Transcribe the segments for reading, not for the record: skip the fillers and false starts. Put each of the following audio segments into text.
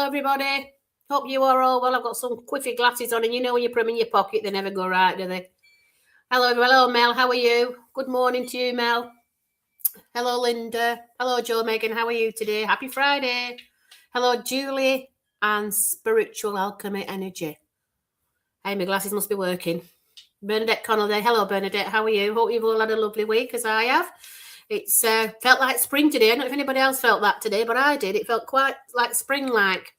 everybody. Hope you are all well. I've got some quiffy glasses on, and you know when you put them in your pocket, they never go right, do they? Hello, Mel. How are you? Good morning to you, Mel. Hello, Linda. Hello, Joe Megan. How are you today? Happy Friday. Hello, Julie and Spiritual Alchemy Energy. Hey, my glasses must be working. Bernadette Connell there. Hello, Bernadette. How are you? Hope you've all had a lovely week, as I have. It's felt like spring today. I don't know if anybody else felt that today, but I did. It felt quite like spring-like.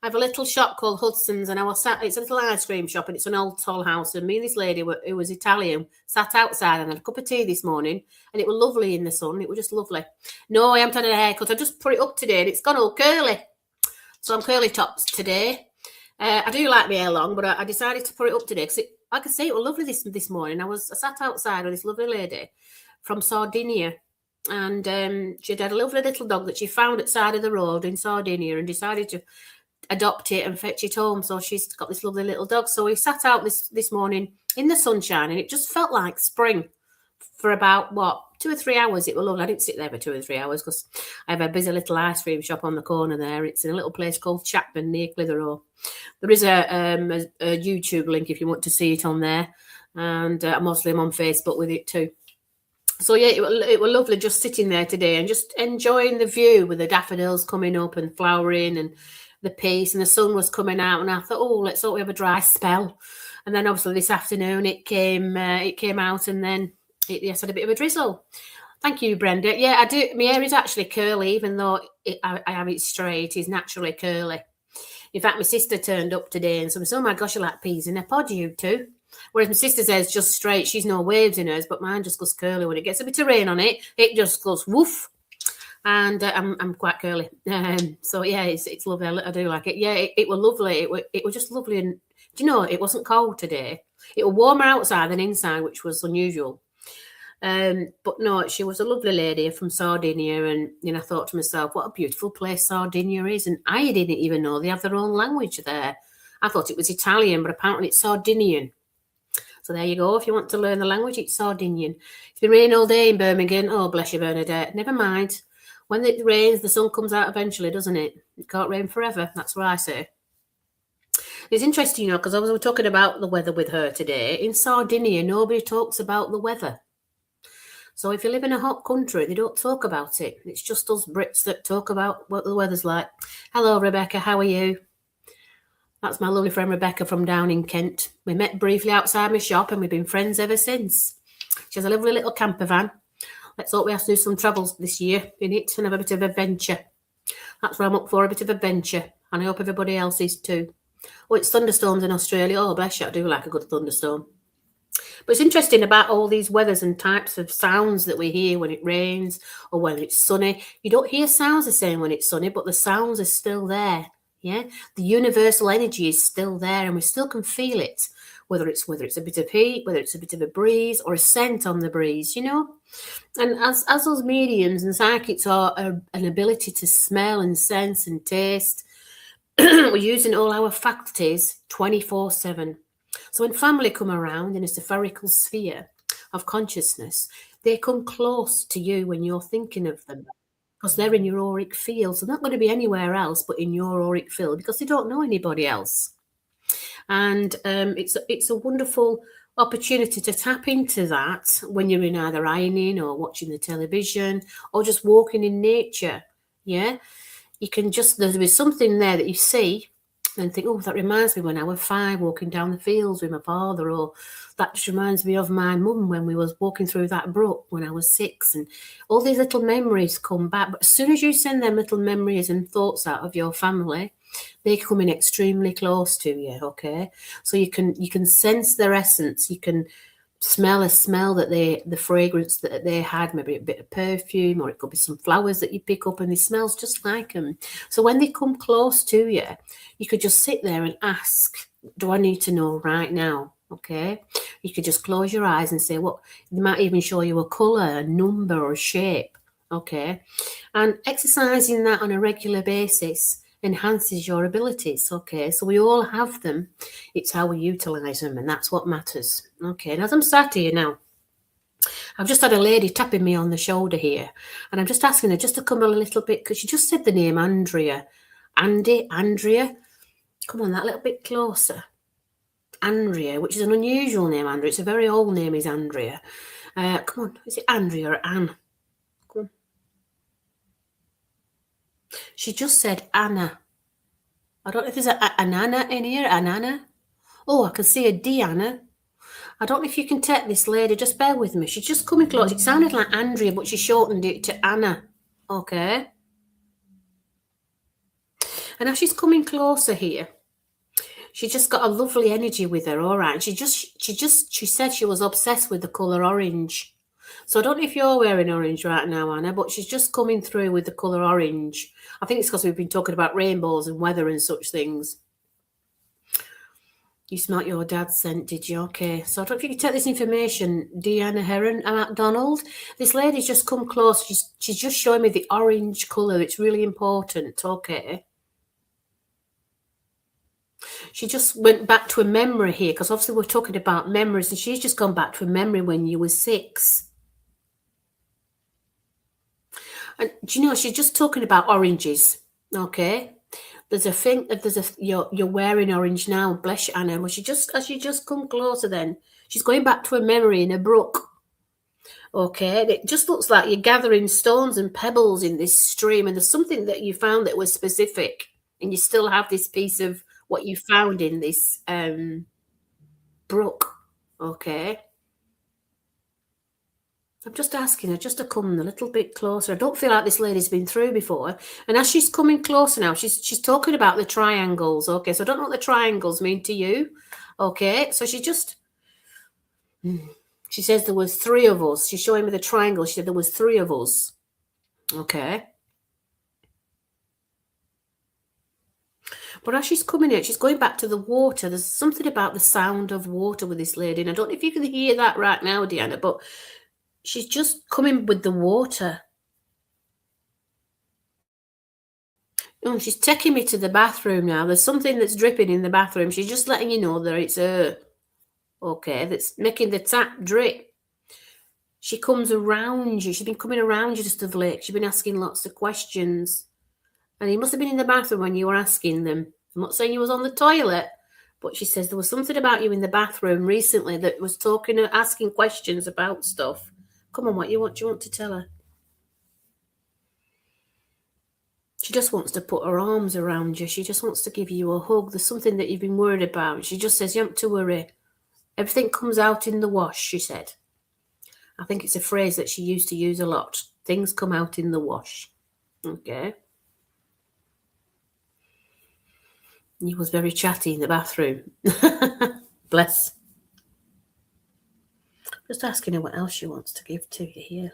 I have a little shop called Hudson's, and it's a little ice cream shop, and it's an old tall house. And me and this lady, who was Italian, sat outside and had a cup of tea this morning, and it was lovely in the sun. It was just lovely. No, I haven't had a haircut. I just put it up today, and it's gone all curly. So I'm curly tops today. I do like my hair long, but I decided to put it up today because, like I say, it was lovely this morning. I sat outside with this lovely lady from Sardinia, and she'd had a lovely little dog that she found at the side of the road in Sardinia and decided to adopt it and fetch it home. So she's got this lovely little dog. So we sat out this morning in the sunshine, and it just felt like spring for about 2 or 3 hours. It was lovely. I didn't sit there for 2 or 3 hours because I have a busy little ice cream shop on the corner there. It's in a little place called Chapman near Clitheroe. There is a YouTube link if you want to see it on there, and I'm on Facebook with it too. So yeah, it was lovely just sitting there today and just enjoying the view with the daffodils coming up and flowering and the peace, and the sun was coming out, and I thought, let's hope we have a dry spell. And then obviously this afternoon it came out, and then it had a bit of a drizzle. Thank you, Brenda. Yeah, I do. My hair is actually curly, even though I have it straight. It's naturally curly. In fact, my sister turned up today and said, oh my gosh, you like peas in a pod, you too. Whereas my sister's hair's just straight. She's no waves in hers, but mine just goes curly. When it gets a bit of rain on it, it just goes woof. And I'm quite curly. So yeah, it's lovely. I do like it. Yeah, it was lovely. It was just lovely. And do you know, it wasn't cold today. It was warmer outside than inside, which was unusual. But no, she was a lovely lady from Sardinia, and I thought to myself, what a beautiful place Sardinia is. And I didn't even know they have their own language there. I thought it was Italian, but apparently it's Sardinian. So there you go. If you want to learn the language, it's Sardinian. It's been raining all day in Birmingham. Oh, bless you, Bernadette. Never mind. When it rains, the sun comes out eventually, doesn't it? It can't rain forever. That's what I say. It's interesting, because I was talking about the weather with her today. In Sardinia, nobody talks about the weather. So if you live in a hot country, they don't talk about it. It's just us Brits that talk about what the weather's like. Hello, Rebecca. How are you? That's my lovely friend Rebecca from down in Kent. We met briefly outside my shop, and we've been friends ever since. She has a lovely little camper van. Let's hope we have to do some travels this year in it and have a bit of adventure. That's what I'm up for, a bit of adventure. And I hope everybody else is too. Oh, it's thunderstorms in Australia. Oh, bless you. I do like a good thunderstorm. But it's interesting about all these weathers and types of sounds that we hear when it rains or when it's sunny. You don't hear sounds the same when it's sunny, but the sounds are still there. Yeah, the universal energy is still there, and we still can feel it, whether it's a bit of heat, whether it's a bit of a breeze or a scent on the breeze, And as those mediums and psychics are an ability to smell and sense and taste, we're using all our faculties 24/7. So when family come around in a spherical sphere of consciousness, they come close to you when you're thinking of them, because they're in your auric field. So they're not going to be anywhere else but in your auric field, because they don't know anybody else. And it's a wonderful opportunity to tap into that when you're in either ironing or watching the television or just walking in nature. Yeah, you can there's something there that you see and think, oh, that reminds me when I was 5 walking down the fields with my father, or that just reminds me of my mum when we was walking through that brook when I was 6, and all these little memories come back. But as soon as you send them little memories and thoughts out of your family, they come in extremely close to you, okay? So you can sense their essence. You can smell a smell that the fragrance that they had, maybe a bit of perfume, or it could be some flowers that you pick up and it smells just like them. So when they come close to you, you could just sit there and ask, do I need to know right now? Okay, you could just close your eyes and say, they might even show you a colour, a number, or a shape. Okay, and exercising that on a regular basis enhances your abilities. Okay, so we all have them. It's how we utilize them, and that's what matters. Okay, and as I'm sat here now, I've just had a lady tapping me on the shoulder here, and I'm just asking her just to come a little bit, because she just said the name Andrea, Andrea. Come on, that little bit closer. Andrea, which is an unusual name, Andrea. It's a very old name, is Andrea. Come on, is it Andrea or Anne? Come on. She just said Anna. I don't know if there's an Anna in here, an Anna. Oh, I can see a Deanna. I don't know if you can take this lady, just bear with me. She's just coming close. It sounded like Andrea, but she shortened it to Anna. Okay. And now she's coming closer here. She just got a lovely energy with her, all right. She said she was obsessed with the colour orange. So I don't know if you're wearing orange right now, Anna, but she's just coming through with the colour orange. I think it's because we've been talking about rainbows and weather and such things. You smelt your dad's scent, did you? Okay. So I don't know if you can take this information, Deanna Heron and MacDonald. This lady's just come close. She's just showing me the orange colour. It's really important. Okay. She just went back to a memory here, because obviously we're talking about memories, and she's just gone back to a memory when you were 6. And do you know, she's just talking about oranges. Okay. There's a thing that you're wearing orange now, bless you, Anna. Well, as she just come closer, then she's going back to a memory in a brook. Okay, and it just looks like you're gathering stones and pebbles in this stream, and there's something that you found that was specific, and you still have this piece of what you found in this brook. Okay. I'm just asking her just to come a little bit closer. I don't feel like this lady's been through before. And as she's coming closer now, she's talking about the triangles. Okay, so I don't know what the triangles mean to you. Okay, so she says there was 3 of us. She's showing me the triangle. She said there was 3 of us. Okay. But as she's coming in, she's going back to the water. There's something about the sound of water with this lady. And I don't know if you can hear that right now, Deanna, but she's just coming with the water. Oh, she's taking me to the bathroom now. There's something that's dripping in the bathroom. She's just letting you know that it's her. Okay, that's making the tap drip. She comes around you. She's been coming around you just of late. She's been asking lots of questions. And you must have been in the bathroom when you were asking them. I'm not saying you was on the toilet, but she says there was something about you in the bathroom recently that was asking questions about stuff. Come on, what do you want to tell her? She just wants to put her arms around you. She just wants to give you a hug. There's something that you've been worried about. She just says, you don't have to worry. Everything comes out in the wash, she said. I think it's a phrase that she used to use a lot. Things come out in the wash. Okay. He was very chatty in the bathroom. Bless. Just asking her what else she wants to give to you here.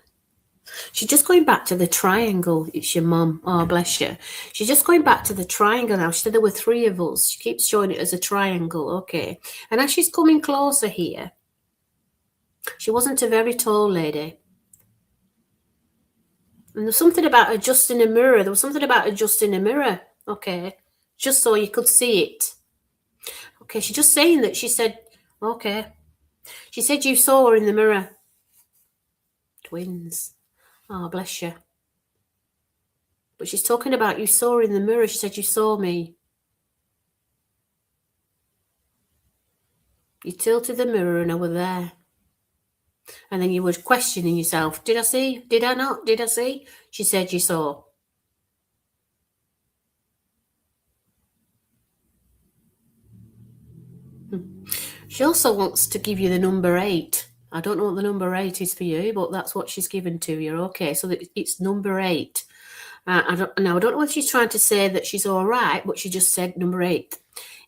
She's just going back to the triangle. It's your mum. Oh, bless you. She's just going back to the triangle now. She said there were 3 of us. She keeps showing it as a triangle. Okay. And as she's coming closer here, she wasn't a very tall lady. And there's something about adjusting a mirror. There was something about adjusting a mirror. Okay. Just so you could see it. Okay. She's just saying that. She said, okay. She said you saw her in the mirror. Twins. Oh, bless you. But she's talking about you saw her in the mirror. She said you saw me. You tilted the mirror and I were there. And then you were questioning yourself. Did I see? Did I not? Did I see? She said you saw. She also wants to give you the number 8. I don't know what the number 8 is for you, but that's what she's given to you. Okay, so it's number 8. I don't know if she's trying to say that she's all right, but she just said number 8.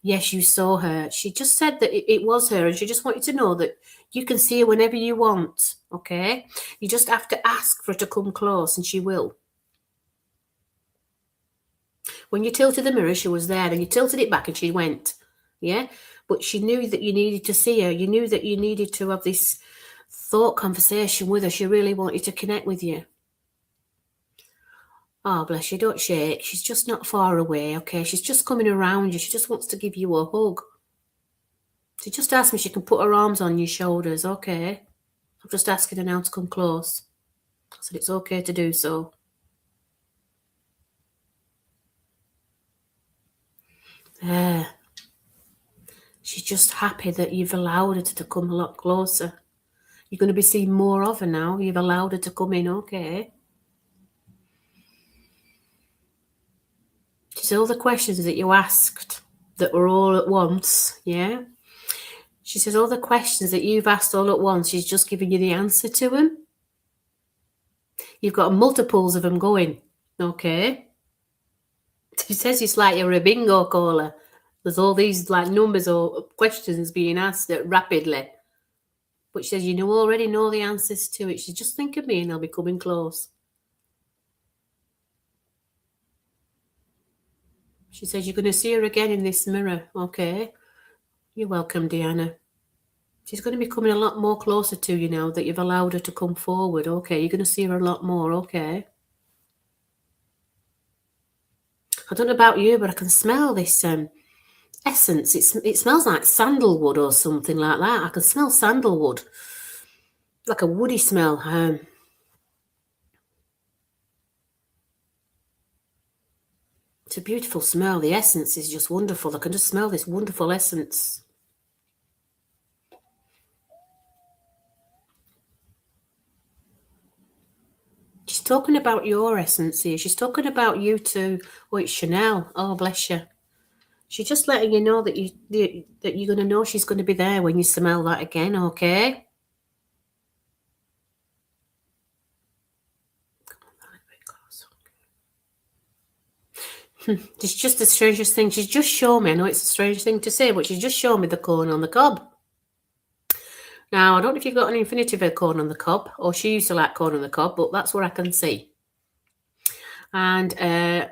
Yes, you saw her. She just said that it was her, and she just wanted to know that you can see her whenever you want, okay? You just have to ask for her to come close, and she will. When you tilted the mirror, she was there, and you tilted it back, and she went, yeah? But she knew that you needed to see her. You knew that you needed to have this thought conversation with her. She really wanted to connect with you. Oh, bless you, don't shake. She's just not far away, okay? She's just coming around you. She just wants to give you a hug. She just asked me if she can put her arms on your shoulders, okay? I'm just asking her now to come close. I said it's okay to do so. just happy that you've allowed her to come a lot closer. You're going to be seeing more of her now. You've allowed her to come in, okay? She said all the questions that you asked that were all at once, yeah? She says all the questions that you've asked all at once, she's just giving you the answer to them. You've got multiples of them going, okay? She says it's like you're a bingo caller. There's all these like numbers or questions being asked rapidly. But she says you already know the answers to it. She says, just think of me and I'll be coming close. She says you're going to see her again in this mirror, okay? You're welcome, Deanna. She's going to be coming a lot more closer to you now that you've allowed her to come forward, okay? You're going to see her a lot more, okay? I don't know about you, but I can smell this essence. It smells like sandalwood or something like that. I can smell sandalwood, like a woody smell. It's a beautiful smell. The essence is just wonderful. I can just smell this wonderful essence. She's talking about your essence here. She's talking about you too. Oh, it's Chanel. Oh, bless you. She's just letting you know that you're going to know she's going to be there when you smell that again, okay? It's just the strangest thing. She's just shown me, I know it's a strange thing to say, but she's just shown me the corn on the cob. Now, I don't know if you've got an infinity of corn on the cob, or she used to like corn on the cob, but that's what I can see. And there's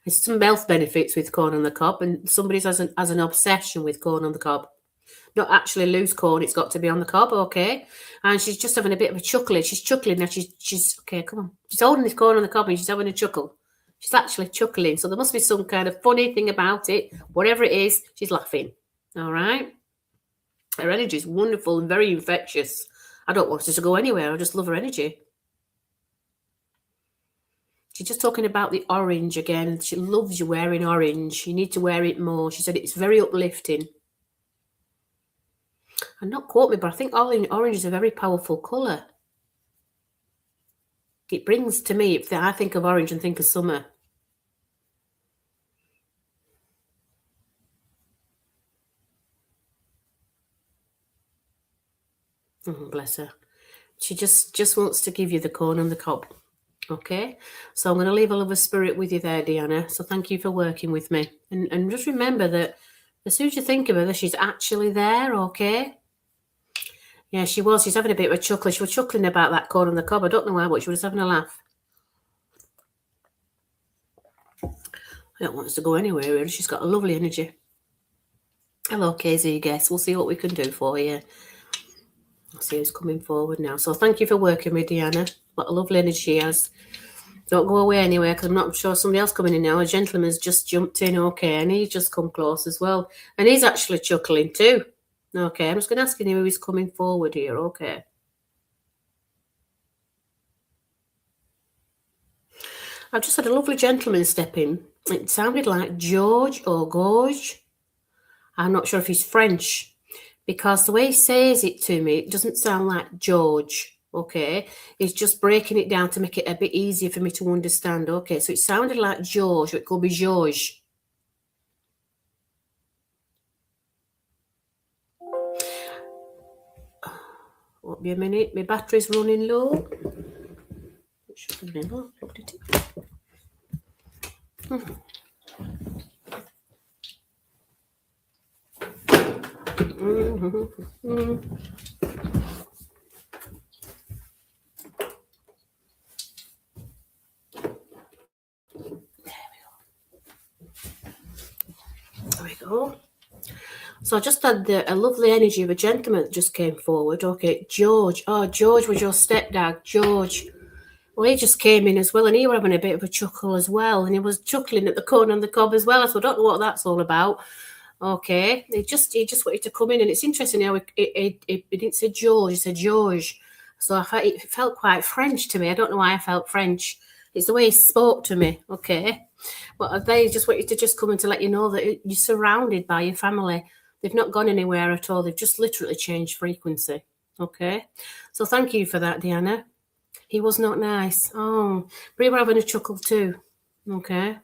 some health benefits with corn on the cob, and somebody has an obsession with corn on the cob. Not actually loose corn, it's got to be on the cob, okay? And she's just having a bit of a chuckle. She's chuckling now. She's okay, come on. She's holding this corn on the cob and she's having a chuckle. She's actually chuckling. So there must be some kind of funny thing about it. Whatever it is, she's laughing. All right? Her energy is wonderful and very infectious. I don't want her to go anywhere. I just love her energy. She's just talking about the orange again. She loves you wearing orange. You need to wear it more. She said it's very uplifting. And not quote me, but I think orange is a very powerful colour. It brings to me, if I think of orange and think of summer. Oh, bless her. She just wants to give you the corn on the cob. Okay, so I'm going to leave a lover spirit with you there, Deanna. So thank you for working with me. And just remember that as soon as you think of her, she's actually there, okay? Yeah, she was. She's having a bit of a chuckle. She was chuckling about that corn on the cob. I don't know why, but she was having a laugh. I don't want us to go anywhere, really. She's got a lovely energy. Hello, KZ guest. We'll see what we can do for you. I'll see who's coming forward now. So thank you for working with Deanna. What a lovely energy she has. Don't go away anywhere because I'm not sure somebody else coming in now. A gentleman's just jumped in, okay, and he's just come close as well. And he's actually chuckling too. Okay, I'm just going to ask him who is coming forward here, okay. I've just had a lovely gentleman step in. It sounded like George or Gorge. I'm not sure if he's French because the way he says it to me, it doesn't sound like George, okay? He's just breaking it down to make it a bit easier for me to understand, okay? So it sounded like George, or it could be George. Won't be a minute. My battery's running low. It should have been low. Looked at it. There we go. So I just had a lovely energy of a gentleman that just came forward. Okay, George. Oh, George was your stepdad, George. Well, he just came in as well, and he was having a bit of a chuckle as well, and he was chuckling at the corn on the cob as well. So I don't know what that's all about. Okay, he just wanted to come in, and it's interesting how he didn't say George, he said George. So it felt quite French to me. I don't know why I felt French. It's the way he spoke to me. Okay, but they just wanted to just come in to let you know that you're surrounded by your family. They've not gone anywhere at all. They've just literally changed frequency. Okay. So thank you for that, Deanna. He was not nice. Oh, but we were having a chuckle too. Okay.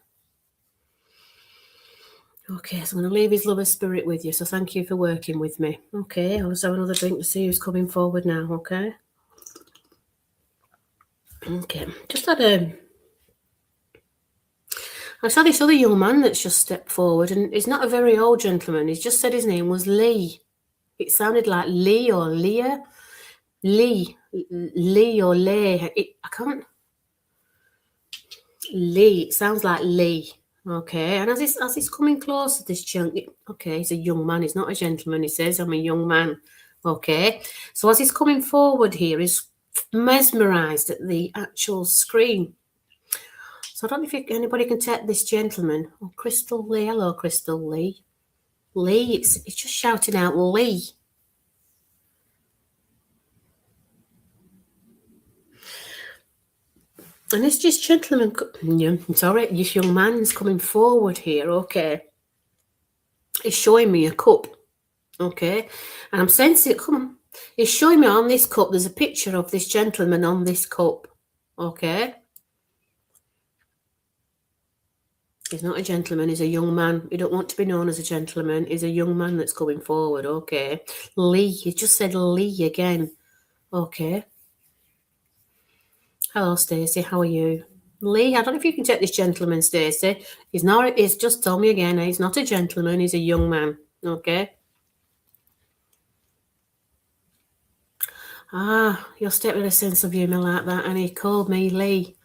Okay, so I'm going to leave his lover spirit with you. So thank you for working with me. Okay, I'll just have another drink to see who's coming forward now. Okay. Okay, just had I saw this other young man that's just stepped forward, and he's not a very old gentleman. He's just said his name was Lee. It sounded like Lee or Leah. Lee or Lay. I can't. Lee. It sounds like Lee. Okay, and as he's coming closer, this chunk. Okay, he's a young man. He's not a gentleman. He says, "I'm a young man." Okay, so as he's coming forward here, he's mesmerised at the actual screen. So I don't know if anybody can take this gentleman. Oh, Crystal Lee. Hello, Crystal Lee. Lee. It's just shouting out Lee. And this gentleman, sorry, this young man's coming forward here, okay. He's showing me a cup, okay. And I'm sensing it, come on. He's showing me on this cup, there's a picture of this gentleman on this cup, okay. He's not a gentleman, he's a young man. You don't want to be known as a gentleman. He's a young man that's coming forward, okay. Lee, he just said Lee again, okay. Hello, Stacey. How are you? Lee, I don't know if you can take this gentleman, Stacey. He's just told me again, he's not a gentleman, he's a young man. Okay. You'll step with a sense of humour like that, and he called me Lee.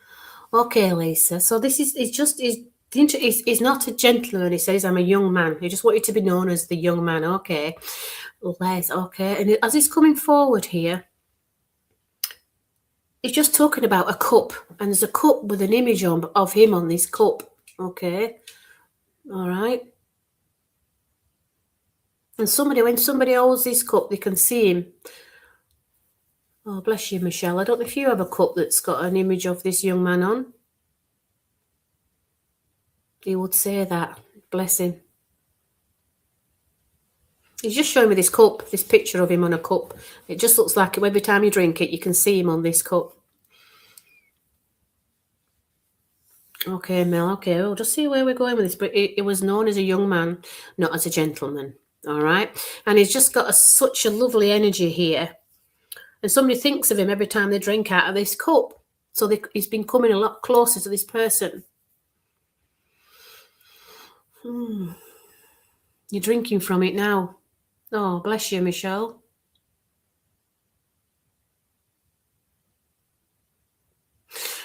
Okay, Lisa. So this is he's not a gentleman. He says, I'm a young man. He just wanted to be known as the young man. Okay. Les, okay. And as he's coming forward here, he's just talking about a cup, and there's a cup with an image of him on this cup. Okay. All right. And when somebody holds this cup, they can see him. Oh, bless you, Michelle. I don't know if you have a cup that's got an image of this young man on. He would say that. Bless him. He's just showing me this cup, this picture of him on a cup. It just looks like every time you drink it, you can see him on this cup. Okay, Mel, okay, we'll just see where we're going with this. But it was known as a young man, not as a gentleman, all right? And he's just got such a lovely energy here. And somebody thinks of him every time they drink out of this cup. So he's been coming a lot closer to this person. You're drinking from it now. Oh, bless you, Michelle.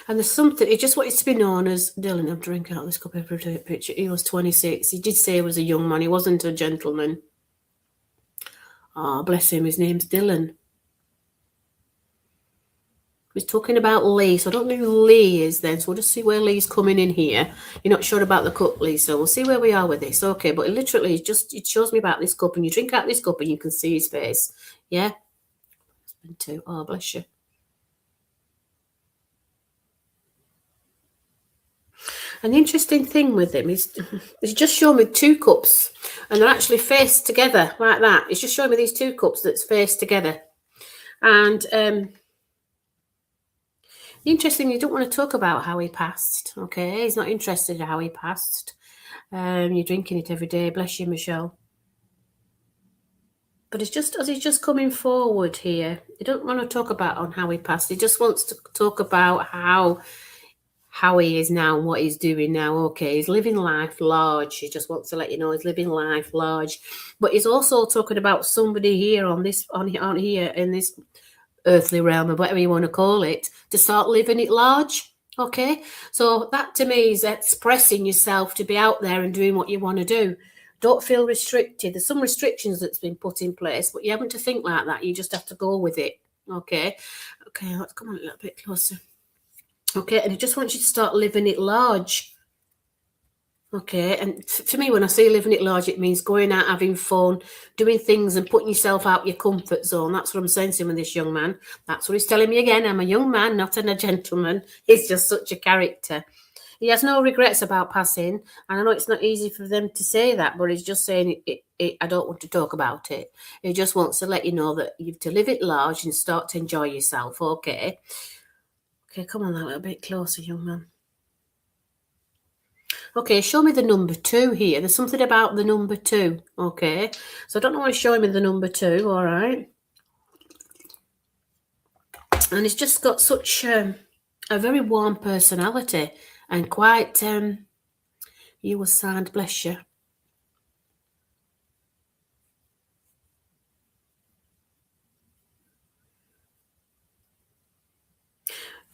And there's something, he just wanted to be known as Dylan. I've drank out of this cup every picture. He was 26. He did say he was a young man. He wasn't a gentleman. Oh, bless him. His name's Dylan. He's talking about Lee. So I don't know who Lee is then. So we'll just see where Lee's coming in here. You're not sure about the cup, Lee. So we'll see where we are with this. Okay, but it shows me about this cup. And you drink out this cup and you can see his face. Yeah? Husband too. Oh, bless you. And the interesting thing with him is he's just showing me two cups and they're actually faced together like that. He's just showing me these two cups that's faced together. And the interesting, you don't want to talk about how he passed, okay? He's not interested in how he passed. You're drinking it every day. Bless you, Michelle. But it's just, as he's just coming forward here, he don't want to talk about on how he passed. He just wants to talk about how he is now and what he's doing now. Okay, he's living life large. He just wants to let you know he's living life large. But he's also talking about somebody here on here in this earthly realm, or whatever you want to call it, to start living it large. Okay, so that to me is expressing yourself to be out there and doing what you want to do. Don't feel restricted. There's some restrictions that's been put in place, but you haven't to think like that. You just have to go with it. Okay, let's come on a little bit closer. Okay, and he just wants you to start living it large. Okay, and to me, when I say living it large, it means going out, having fun, doing things and putting yourself out your comfort zone. That's what I'm sensing with this young man. That's what he's telling me again. I'm a young man, not a gentleman. He's just such a character. He has no regrets about passing, and I know it's not easy for them to say that, but he's just saying I don't want to talk about it. He just wants to let you know that you have to live it large and start to enjoy yourself, okay? Okay, come on a little bit closer, young man. Okay, show me the number 2 here. There's something about the number 2, okay? So I don't know why he's showing me the number 2, all right? And he's just got such a very warm personality and quite, you were signed, bless you.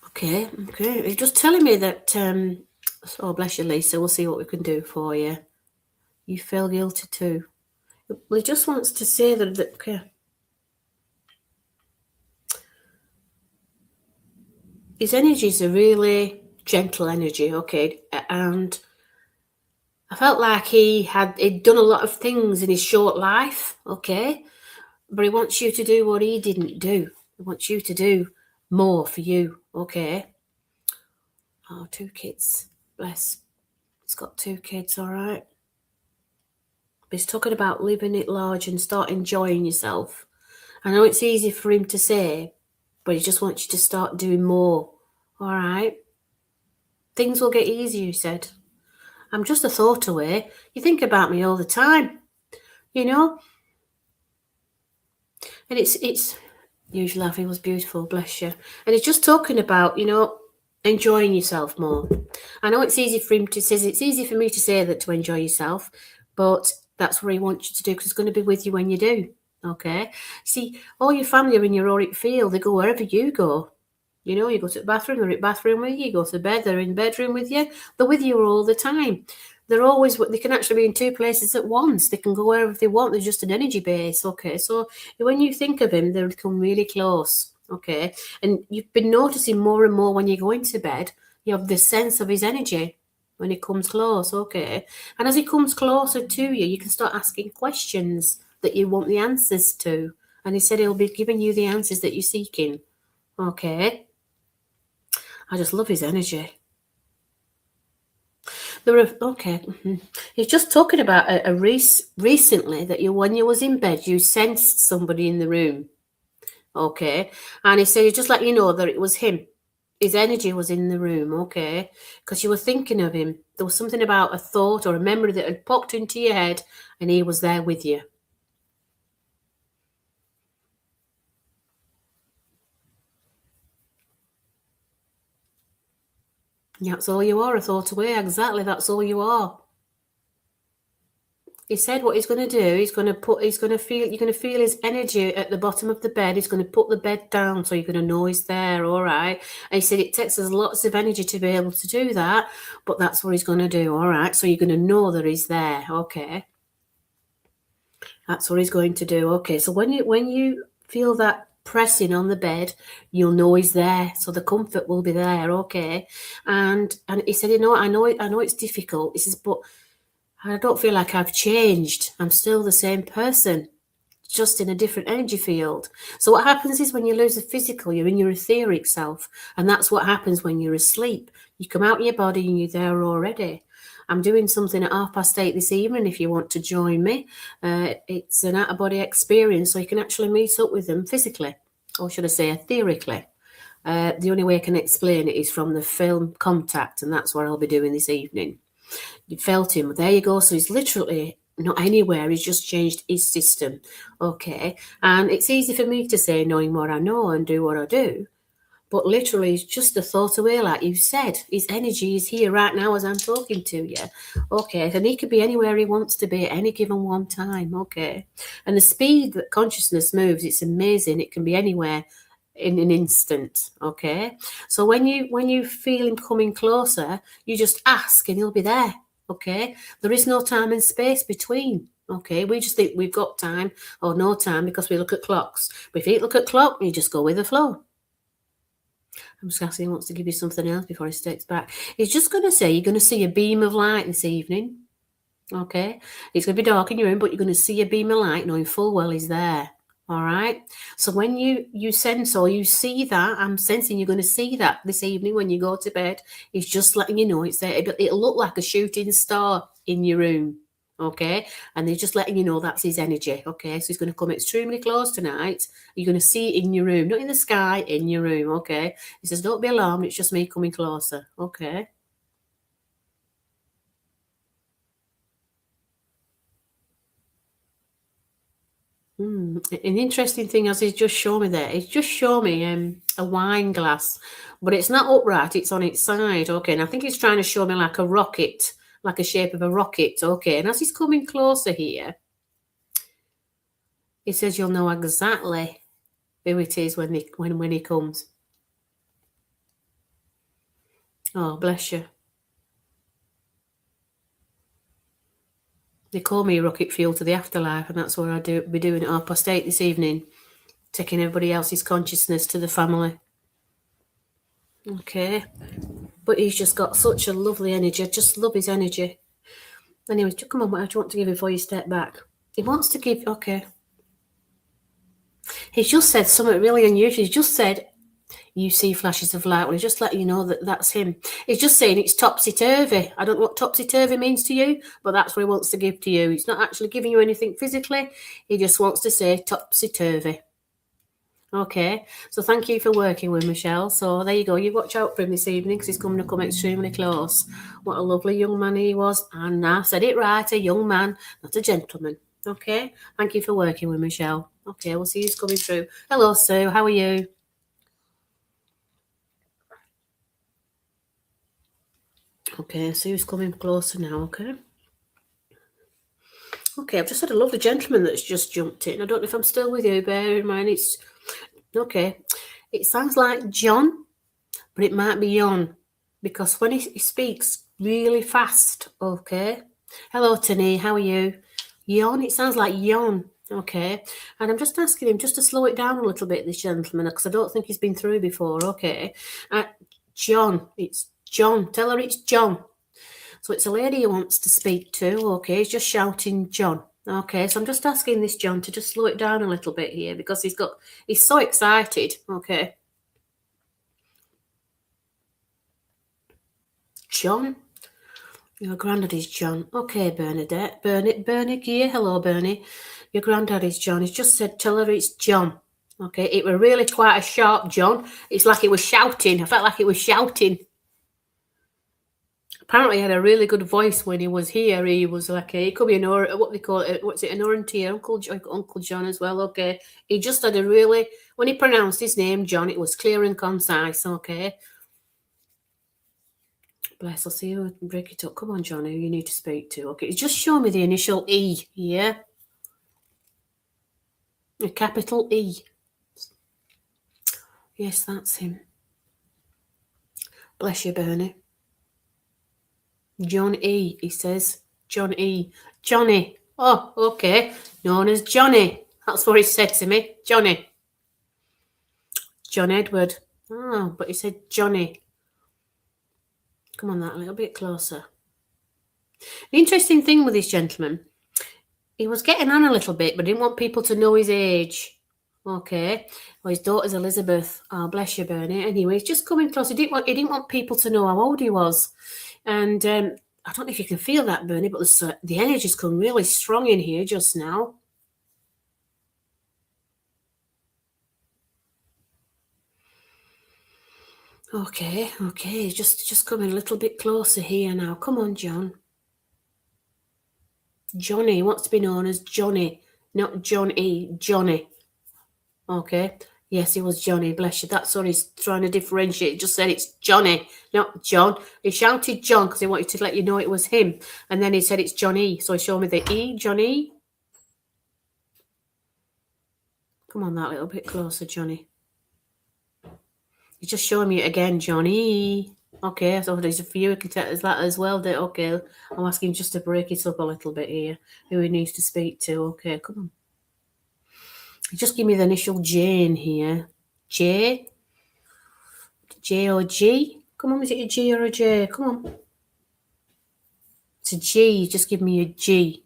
Okay. He's just telling me that, oh, bless you, Lisa, we'll see what we can do for you. You feel guilty too. Well, he just wants to say that okay. His energy is a really gentle energy, okay, and I felt like he'd done a lot of things in his short life, okay, but he wants you to do what he didn't do. He wants you to do more for you, okay. Oh, 2 kids, bless. He's got 2 kids, all right. But he's talking about living it large and start enjoying yourself. I know it's easy for him to say, but he just wants you to start doing more, all right. Things will get easier, he said. I'm just a thought away. You think about me all the time, you know. And it's usually laughing was beautiful, bless you. And he's just talking about, you know, enjoying yourself more. I know it's easy for him to say, it's easy for me to say that, to enjoy yourself, but that's what he wants you to do, because he's going to be with you when you do, okay. See, all your family are in your auric field. They go wherever you go. You know, you go to the bathroom, they're in the bathroom with you. You go to bed, they're in the bedroom with you. They're with you all the time. They can actually be in 2 places at once. They can go wherever they want. They're just an energy base, okay? So when you think of him, they become really close, okay? And you've been noticing more and more when you go into bed, you have the sense of his energy when he comes close, okay? And as he comes closer to you, you can start asking questions that you want the answers to. And he said he'll be giving you the answers that you're seeking, okay? I just love his energy. He's just talking about recently that when you was in bed, you sensed somebody in the room, okay? And he said, he just let you know that it was him. His energy was in the room, okay? Because you were thinking of him. There was something about a thought or a memory that had popped into your head, and he was there with you. Yeah, that's all you are, a thought away. Exactly, that's all you are. He said what he's going to do, you're going to feel his energy at the bottom of the bed. He's going to put the bed down so you're going to know he's there, all right? And he said it takes us lots of energy to be able to do that, but that's what he's going to do, all right? So you're going to know that he's there, okay? That's what he's going to do, okay? So when you feel that pressing on the bed, you'll know he's there, so the comfort will be there, okay? And he said, you know, I know it's difficult. He says, but I don't feel like I've changed. I'm still the same person, just in a different energy field. So what happens is when you lose the physical, you're in your etheric self. And that's what happens when you're asleep. You come out of your body and you're there already. I'm doing something at 8:30 this evening if you want to join me. It's an out-of-body experience, so you can actually meet up with them physically, or should I say etherically. The only way I can explain it is from the film Contact, and that's what I'll be doing this evening. You felt him. There you go. So he's literally not anywhere. He's just changed his system. Okay. And it's easy for me to say, knowing what I know and do what I do. But literally, it's just a thought away, like you said. His energy is here right now as I'm talking to you. Okay. And he could be anywhere he wants to be at any given one time. Okay. And the speed that consciousness moves, it's amazing. It can be anywhere in an instant, okay? So when you feel him coming closer, you just ask and he'll be there, okay? There is no time and space between, okay? We just think we've got time or no time because we look at clocks. But if you look at clock, you just go with the flow. I'm just asking, he wants to give you something else before he steps back. He's just going to say you're going to see a beam of light this evening, okay? It's going to be dark in your room, but you're going to see a beam of light knowing full well he's there. All right. So when you sense or you see that, I'm sensing you're going to see that this evening when you go to bed. It's just letting you know it's there. It'll look like a shooting star in your room. Okay. And they're just letting you know that's his energy. Okay. So he's going to come extremely close tonight. You're going to see it in your room, not in the sky, in your room. Okay. He says, don't be alarmed. It's just me coming closer. Okay. An interesting thing as he's just shown me there, he's just shown me a wine glass, but it's not upright, it's on its side, okay, and I think he's trying to show me like a rocket, like a shape of a rocket, okay, and as he's coming closer here, he says you'll know exactly who it is when he comes. Oh, bless you. They call me rocket fuel to the afterlife, and that's what I be doing at 8:30 this evening, taking everybody else's consciousness to the family. Okay. But he's just got such a lovely energy. I just love his energy. Anyway, come on, what do you want to give before you step back? He wants to give, okay. He's just said something really unusual. He's just said, you see flashes of light. Well, he's just letting you know that that's him. He's just saying it's topsy-turvy. I don't know what topsy-turvy means to you, but that's what he wants to give to you. He's not actually giving you anything physically. He just wants to say topsy-turvy. Okay, so thank you for working with Michelle. So there you go. You watch out for him this evening because he's going to come extremely close. What a lovely young man he was. And I said it right, a young man, not a gentleman. Okay, thank you for working with Michelle. Okay, we'll see who's coming through. Hello, Sue. How are you? Okay, Sue's coming closer now, okay? Okay, I've just had a lovely gentleman that's just jumped in. I don't know if I'm still with you. Bear in mind, it's... Okay, it sounds like John, but it might be Yon, because when he speaks really fast, okay? Hello, Tani, how are you? Yon, it sounds like Yon, okay? And I'm just asking him just to slow it down a little bit, this gentleman, because I don't think he's been through before, okay? John, it's John. Tell her it's John. So it's a lady he wants to speak to, okay? He's just shouting John. Okay, so I'm just asking this John to just slow it down a little bit here because he's so excited, okay? John? Your granddad is John. Okay, Bernadette. Bernie here. Hello, Bernie. Your granddad is John. He's just said, tell her it's John. Okay, it were really quite a sharp John. It's like it was shouting. I felt like it was shouting. Apparently, he had a really good voice when he was here. He was like he could be what they call it. What's it? An orienteer, Uncle John as well. Okay, he just had a really when he pronounced his name, John. It was clear and concise. Okay, bless. I'll see you. Break it up. Come on, John. Who you need to speak to? Okay, just show me the initial E. Yeah, a capital E. Yes, that's him. Bless you, Bernie. John E. He says John E. Johnny. Oh, okay. Known as Johnny. That's what he said to me. Johnny. John Edward. Oh, but he said Johnny. Come on, that a little bit closer. The interesting thing with this gentleman, he was getting on a little bit, but didn't want people to know his age. Okay. Well, his daughter's Elizabeth. Oh, bless you, Bernie. Anyway, he's just coming close. He didn't want people to know how old he was. And I don't know if you can feel that, Bernie, but the energy's come really strong in here just now. Okay, just coming a little bit closer here now. Come on, John. Johnny wants to be known as Johnny, not John E. Johnny. Okay. Yes, he was Johnny. Bless you. That's what he's trying to differentiate. He just said it's Johnny, not John. He shouted John because he wanted to let you know it was him. And then he said it's Johnny. So he showed me the E, Johnny. Come on, that little bit closer, Johnny. He's just showing me it again, Johnny. Okay, so there's a few who can tell us that as well. Okay, I'm asking just to break it up a little bit here. Who he needs to speak to. Okay, come on. Just give me the initial J in here. J? J or G? Come on, is it a G or a J? Come on. It's a G. Just give me a G.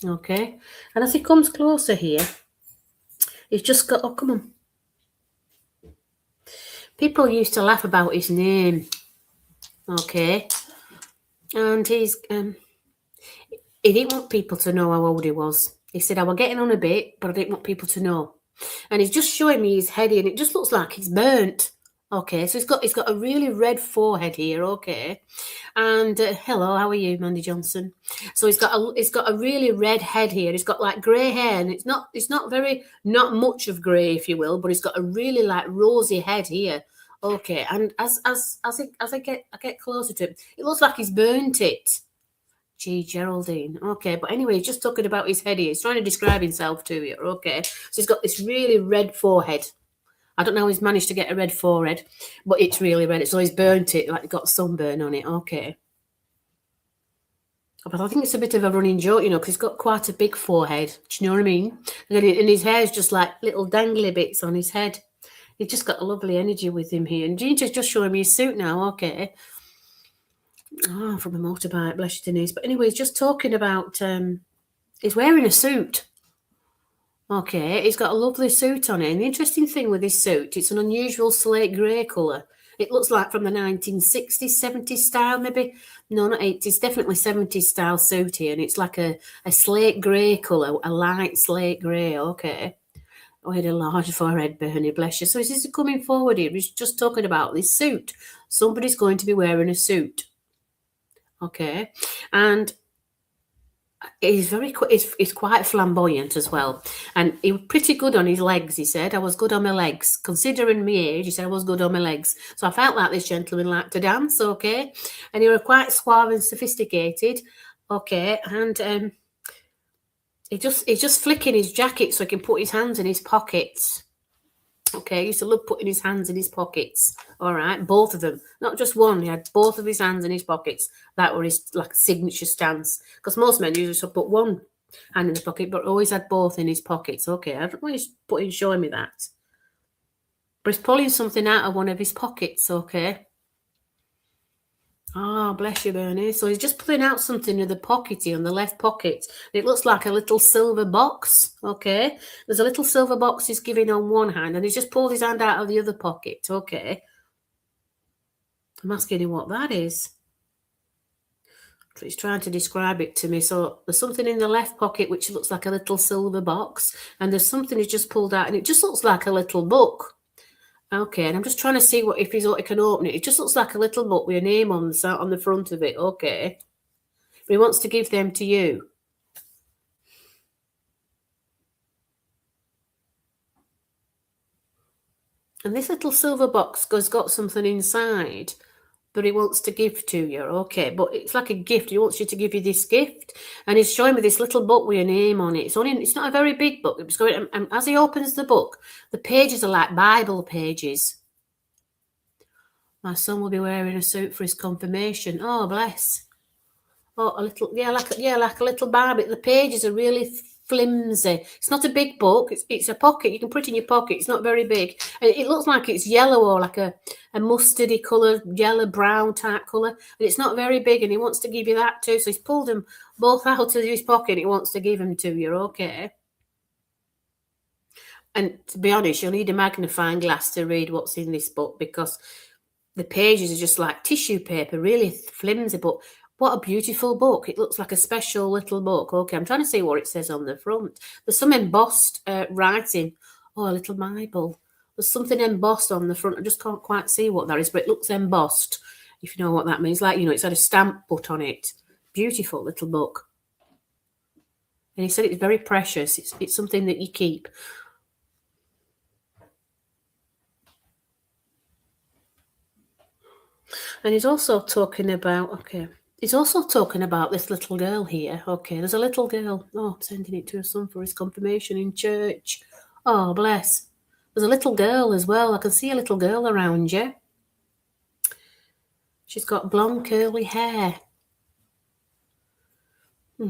Okay. And as he comes closer here, He's just got, oh, come on. People used to laugh about his name. Okay. And he didn't want people to know how old he was. He said, I was getting on a bit, but I didn't want people to know. And he's just showing me his head, and it just looks like he's burnt. Okay, so he's got a really red forehead here. Okay, and hello, how are you, Mandy Johnson? So he's got a really red head here. He's got like grey hair, and it's not not much of grey, if you will, but he's got a really like rosy head here. Okay, and as I get closer to him, it looks like he's burnt it. Gee, Geraldine. Okay, but anyway, he's just talking about his head here. He's trying to describe himself to you. Okay, so he's got this really red forehead. I don't know how he's managed to get a red forehead, but it's really red. So he's burnt it, like got sunburn on it. Okay. But I think it's a bit of a running joke, because he's got quite a big forehead. Do you know what I mean? And his hair's just like little dangly bits on his head. He's just got a lovely energy with him here. And Ginger's just showing me his suit now. Okay. Oh, from a motorbike, bless you, Denise. But anyway, he's just talking about, he's wearing a suit. Okay, he's got a lovely suit on it. And the interesting thing with this suit, it's an unusual slate grey colour. It looks like from the 1960s, 70s style, maybe. No, not 80s, definitely 70s style suit here. And it's like a slate grey colour, a light slate grey, okay. Oh, he had a large forehead, Bernie, bless you. So he's coming forward here. He's just talking about this suit. Somebody's going to be wearing a suit. Okay, and he's quite flamboyant as well, and he was pretty good on his legs. He said, I was good on my legs. Considering my age, he said I was good on my legs. So I felt like this gentleman liked to dance, okay, and he was quite suave and sophisticated, okay, and he's just flicking his jacket so he can put his hands in his pockets. Okay, he used to love putting his hands in his pockets. All right, both of them, not just one. He had both of his hands in his pockets. That were his like signature stance. Because most men usually just put one hand in his pocket, but always had both in his pockets. Okay, I don't know why he's showing me that. But he's pulling something out of one of his pockets. Okay. Oh, bless you, Bernie. So he's just pulling out something in the pockety on the left pocket. It looks like a little silver box, okay? There's a little silver box he's giving on one hand, and he's just pulled his hand out of the other pocket, okay? I'm asking him what that is. He's trying to describe it to me. So there's something in the left pocket which looks like a little silver box, and there's something he's just pulled out, and it just looks like a little book. Okay, and I'm just trying to see if he can open it. It just looks like a little book with a name on the front of it. Okay, but he wants to give them to you. And this little silver box has got something inside, but he wants to give to you. Okay, but it's like a gift. He wants you to give you this gift, and he's showing me this little book with a name on it. It's not a very big book. It's going, and as he opens the book, the pages are like Bible pages. My son will be wearing a suit for his confirmation. Oh, bless. Oh, a little, like a little Bible. The pages are really flimsy. It's not a big book. It's a pocket. You can put it in your pocket. It's not very big. And it looks like it's yellow or like a mustardy colour, yellow brown type colour. And it's not very big. And he wants to give you that too. So he's pulled them both out of his pocket. He wants to give them to you. Okay. And to be honest, you'll need a magnifying glass to read what's in this book, because the pages are just like tissue paper, really flimsy, but what a beautiful book. It looks like a special little book. Okay, I'm trying to see what it says on the front. There's some embossed writing. Oh, a little Bible. There's something embossed on the front. I just can't quite see what that is, but it looks embossed, if you know what that means. Like, it's had a stamp put on it. Beautiful little book. And he said it's very precious. It's something that you keep. And he's also talking about, this little girl here. Okay, there's a little girl. Oh, I'm sending it to her son for his confirmation in church. Oh, bless. There's a little girl as well. I can see a little girl around you. She's got blonde curly hair.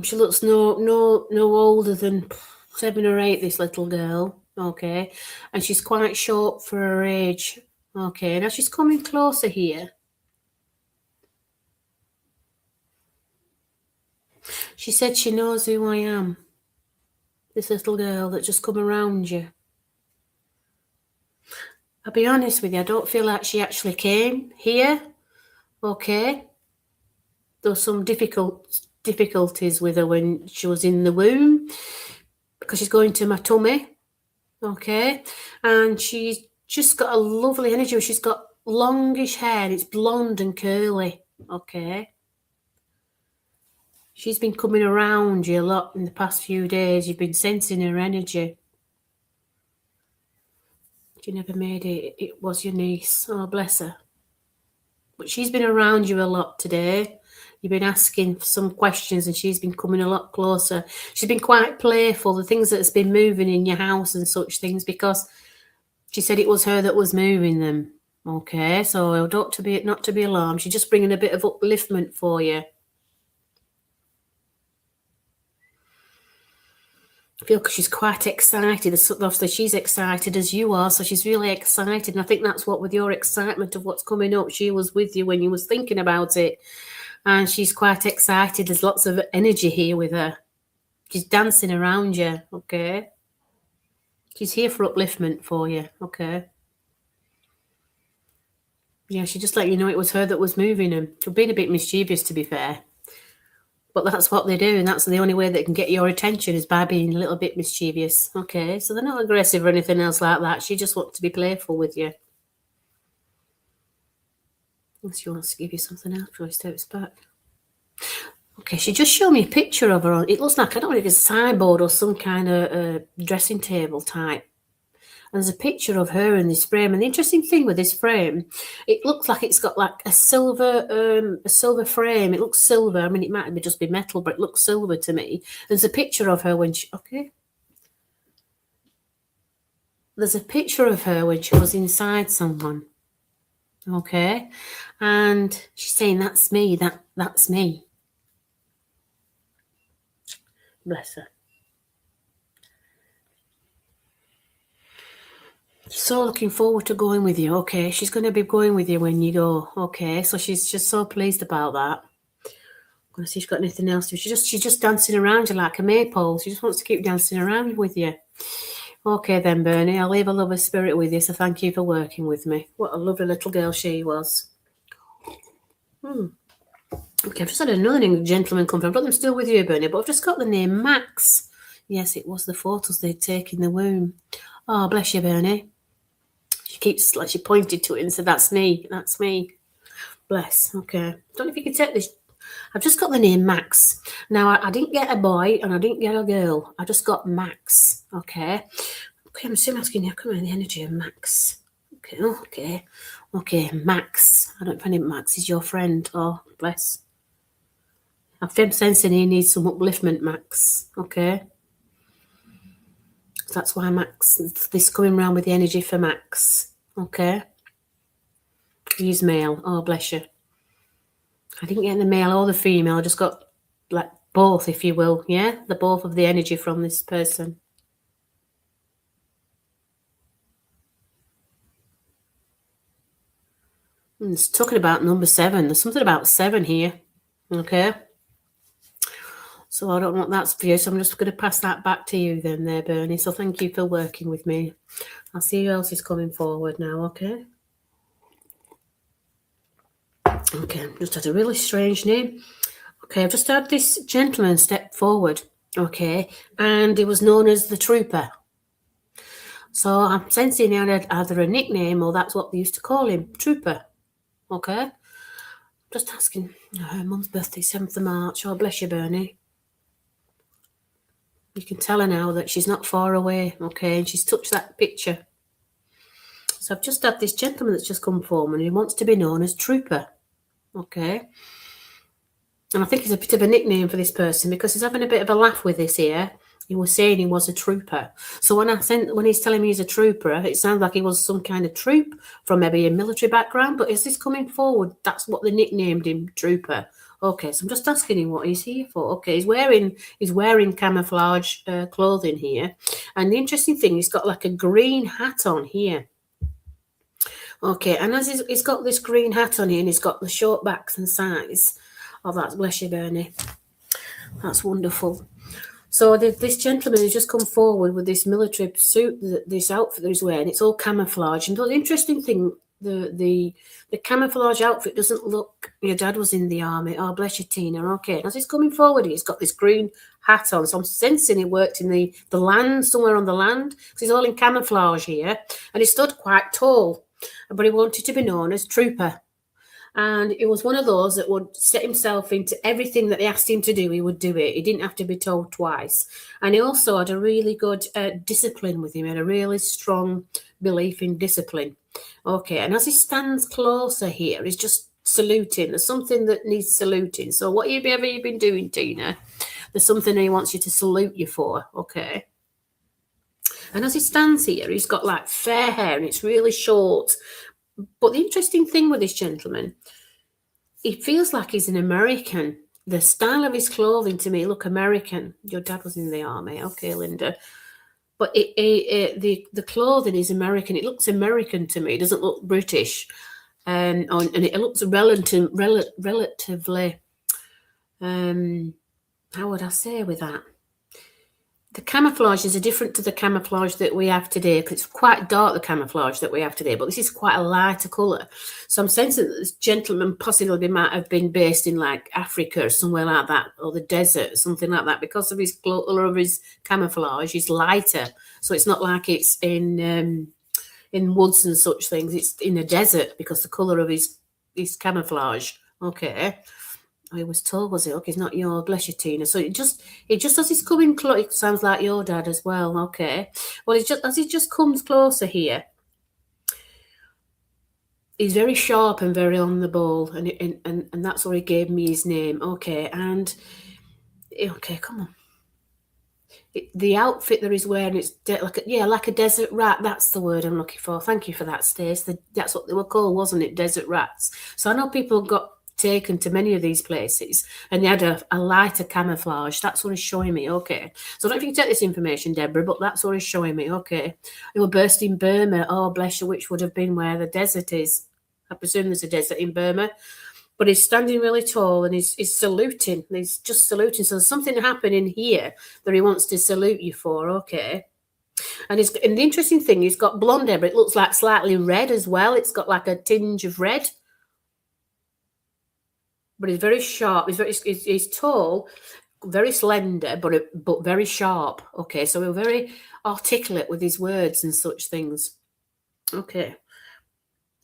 She looks no older than 7 or 8, this little girl. Okay, and she's quite short for her age. Okay, now she's coming closer here. She said she knows who I am. This little girl that just come around you. I'll be honest with you, I don't feel like she actually came here. Okay. There were some difficulties with her when she was in the womb because she's going to my tummy. Okay. And she's just got a lovely energy. She's got longish hair. It's blonde and curly. Okay. She's been coming around you a lot in the past few days. You've been sensing her energy. She never made it. It was your niece. Oh, bless her. But she's been around you a lot today. You've been asking some questions and she's been coming a lot closer. She's been quite playful, the things that's been moving in your house and such things, because she said it was her that was moving them. Okay, so not to be alarmed. She's just bringing a bit of upliftment for you. I feel because she's quite excited. Obviously, she's excited as you are, so she's really excited. And I think that's what, with your excitement of what's coming up, she was with you when you was thinking about it. And she's quite excited. There's lots of energy here with her. She's dancing around you, okay? She's here for upliftment for you, okay? Yeah, she just let you know it was her that was moving them. She's been a bit mischievous, to be fair. But that's what they do, and that's the only way they can get your attention, is by being a little bit mischievous. Okay, so they're not aggressive or anything else like that. She just wants to be playful with you. Unless she wants to give you something else before she steps back. Okay, she just showed me a picture of her. It looks like, I don't know if it's a sideboard or some kind of dressing table type. And there's a picture of her in this frame. And the interesting thing with this frame, it looks like it's got like a silver frame. It looks silver. I mean, it might just be metal, but it looks silver to me. There's a picture of her when she, okay. There's a picture of her when she was inside someone. Okay. And she's saying, that's me, that's me. Bless her. So looking forward to going with you. Okay, she's going to be going with you when you go. Okay, so she's just so pleased about that. I'm going to see if she's got anything else. She's just dancing around you like a maypole. She just wants to keep dancing around with you. Okay then, Bernie, I'll leave a lovely spirit with you, so thank you for working with me. What a lovely little girl she was. Okay, I've just had another gentleman come from. I'm still with you, Bernie, but I've just got the name Max. Yes, it was the photos they'd taken in the womb. Oh, bless you, Bernie. She keeps, like, she pointed to it and said, that's me, that's me. Bless. Okay. Don't know if you can take this. I've just got the name Max. Now, I didn't get a boy and I didn't get a girl. I just got Max. Okay. Okay, I'm still asking you, come on, the energy of Max. Okay, Max. I don't find it Max is your friend. Oh, bless. I'm sensing he needs some upliftment, Max. Okay. That's why Max, this coming round with the energy for Max. Okay. He's male. Oh, bless you. I didn't get the male or the female. I just got, like, both, if you will. Yeah? The both of the energy from this person. It's talking about number 7. There's something about 7 here. Okay. So I don't know what that's for you, so I'm just going to pass that back to you then there, Bernie. So thank you for working with me. I'll see who else is coming forward now, okay? Okay, just had a really strange name. Okay, I've just had this gentleman step forward, okay, and he was known as the Trooper. So I'm sensing he had either a nickname or that's what they used to call him, Trooper, okay? Just asking, her mum's birthday, 7th of March. Oh, bless you, Bernie. You can tell her now that she's not far away, okay, and she's touched that picture. So I've just had this gentleman that's just come forward and he wants to be known as Trooper, okay? And I think it's a bit of a nickname for this person because he's having a bit of a laugh with this here. He was saying he was a trooper. So when he's telling me he's a trooper, it sounds like he was some kind of troop from maybe a military background. But is this coming forward? That's what they nicknamed him, Trooper. Okay, so I'm just asking him what he's here for. Okay, he's wearing camouflage clothing here. And the interesting thing, he's got like a green hat on here. Okay, and as he's got this green hat on here and he's got the short backs and sides. Oh, that's bless you, Bernie. That's wonderful. So this gentleman has just come forward with this military suit, this outfit that he's wearing. It's all camouflage. And the interesting thing, the camouflage outfit doesn't look. Your dad was in the army. Oh, bless you, Tina. Okay. And as he's coming forward, he's got this green hat on. So I'm sensing he worked in the land, somewhere on the land, because he's all in camouflage here. And he stood quite tall, but he wanted to be known as Trooper. And it was one of those that would set himself into everything that they asked him to do. He would do it. He didn't have to be told twice. And he also had a really good discipline with him, and a really strong belief in discipline. Okay, and as he stands closer here, he's just saluting. There's something that needs saluting. So whatever you've been doing, Tina, there's something he wants you to salute you for. Okay. And as he stands here, he's got like fair hair, and it's really short. But the interesting thing with this gentleman, he feels like he's an American. The style of his clothing to me look American. Your dad was in the army. Okay, Linda. But the clothing is American. It looks American to me. It doesn't look British. And it looks relatively, how would I say with that? The camouflages are different to the camouflage that we have today, because it's quite dark, the camouflage that we have today, but this is quite a lighter colour. So I'm sensing that this gentleman possibly might have been based in like Africa or somewhere like that, or the desert or something like that, because of his colour of his camouflage. He's lighter, so it's not like it's in woods and such things. It's in a desert because the colour of his camouflage. Okay. I was told, was it? Okay, it's not your, bless you, Tina. So it just as he's coming close, it sounds like your dad as well. Okay. Well, it's just as he just comes closer here, he's very sharp and very on the ball, and that's where he gave me his name. Okay, and okay, come on. The outfit that he's wearing, it's like a desert rat. That's the word I'm looking for. Thank you for that, Stace. That's what they were called, wasn't it? Desert rats. So I know people got taken to many of these places, and they had a lighter camouflage. That's what he's showing me. Okay, so I don't know if you can take this information, Deborah, but that's what he's showing me. Okay, they were burst in Burma. Oh, bless you, which would have been where the desert is. I presume there's a desert in Burma. But he's standing really tall, and he's saluting. He's just saluting. So there's something happening here that he wants to salute you for. Okay. And the interesting thing, he's got blonde hair, but it looks like slightly red as well. It's got like a tinge of red. But he's very sharp. He's tall, very slender, but very sharp. Okay, so we're very articulate with his words and such things. Okay.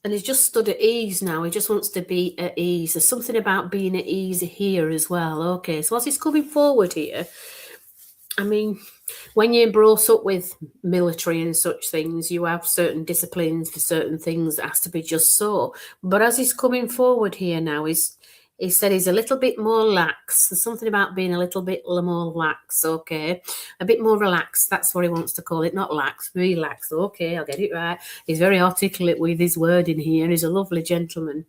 And he's just stood at ease now. He just wants to be at ease. There's something about being at ease here as well. Okay, so as he's coming forward here, I mean, when you're brought up with military and such things, you have certain disciplines for certain things that has to be just so. But as he's coming forward here now, he said he's a little bit more lax. There's something about being a little bit more lax, okay? A bit more relaxed. That's what he wants to call it. Not lax, relax. Okay, I'll get it right. He's very articulate with his wording here. He's a lovely gentleman.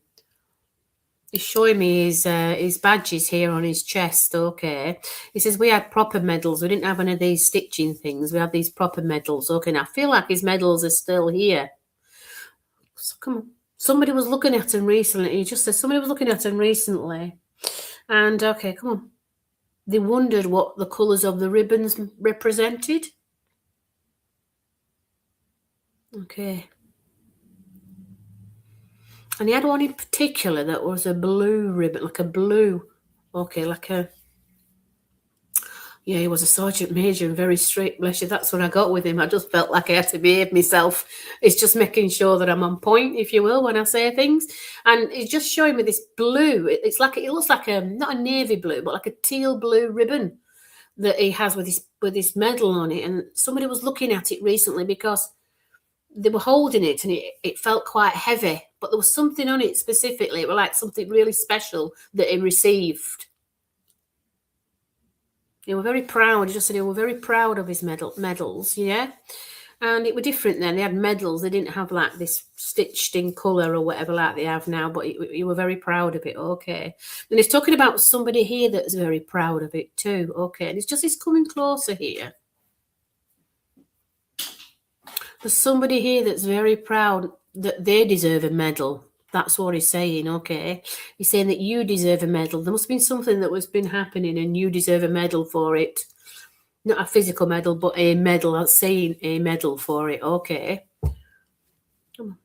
He's showing me his badges here on his chest, okay? He says, we had proper medals. We didn't have any of these stitching things. We had these proper medals. Okay, now I feel like his medals are still here. So come on. Somebody was looking at him recently. He just said somebody was looking at him recently. And, okay, come on. They wondered what the colours of the ribbons represented. Okay. And he had one in particular that was a blue ribbon, like a blue. Okay, like a... Yeah, he was a sergeant major and very strict, bless you. That's what I got with him. I just felt like I had to behave myself. It's just making sure that I'm on point, if you will, when I say things. And he's just showing me this blue. It looks like not a navy blue, but like a teal blue ribbon that he has with his medal on it. And somebody was looking at it recently because they were holding it, and it felt quite heavy. But there was something on it specifically. It was like something really special that he received. They were very proud. He just said they were very proud of his medals, yeah. And it were different then. They had medals. They didn't have like this stitched in colour or whatever like they have now, but you were very proud of it, okay. And he's talking about somebody here that's very proud of it too, okay. And he's coming closer here. There's somebody here that's very proud that they deserve a medal. That's what he's saying, okay. He's saying that you deserve a medal. There must have been something that was been happening and you deserve a medal for it. Not a physical medal, but a medal. I've seen a medal for it. Okay. So